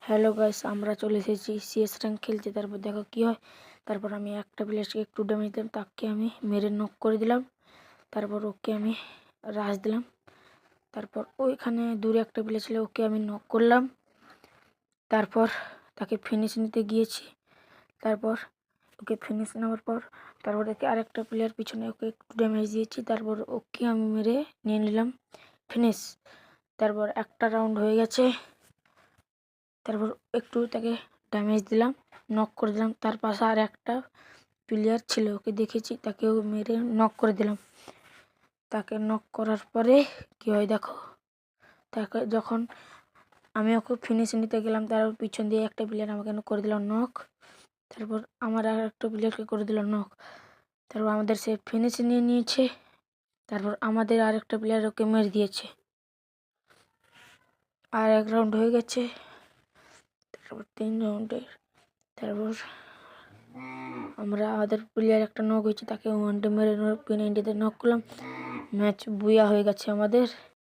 Hello guys, আমরা চলে এসেছি সিএস র্যাঙ্ক খেলতে। তারপর দেখো কি হয়। তারপর আমি একটা প্লেয়ারকে একটু ড্যামেজ দিলাম, তাকে আমি মেরে নক করে দিলাম। তারপর ওকে আমি রাশ দিলাম। তারপর ওইখানে দূরে একটা প্লেয়ার ছিল, ওকে আমি নক করলাম। তারপর তাকে ফিনিশ নিতে গিয়েছি। তারপর ওকে ফিনিশ নেওয়ার পর তারপর দেখে আরেকটা প্লেয়ার পিছনে, ওকে একটু ড্যামেজ দিয়েছি। তারপর ওকে আমি মেরে নিয়ে নিলাম ফিনিশ। তারপর একটা রাউন্ড হয়ে গেছে। তারপর একটু তাকে ড্যামেজ দিলাম, নক করে দিলাম। তার পাশে আর একটা প্লেয়ার ছিল, ওকে দেখেছি, তাকেও মেরে নক করে দিলাম। তাকে নক করার পরে কি হয় দেখো, তাকে যখন আমি ওকে ফিনিশ নিতে গেলাম, তার পিছন দিয়ে একটা প্লেয়ার আমাকে করে দিল নক। তারপর আমার আর একটা প্লেয়ারকে করে দিল নক। তারপর আমাদের সে ফিনিশ নিয়ে নিয়েছে। তারপর আমাদের আর একটা প্লেয়ার ওকে মেরে দিয়েছে। আর এক রাউন্ড হয়ে গেছে। তারপর 3 রাউন্ডের তারপর আমাদের প্লেয়ার একটা নক হয়েছে, তাকে ওয়ানডে মেরে পেনাল্টিতে নক করলাম। ম্যাচ বুয়া হয়ে গেছে আমাদের।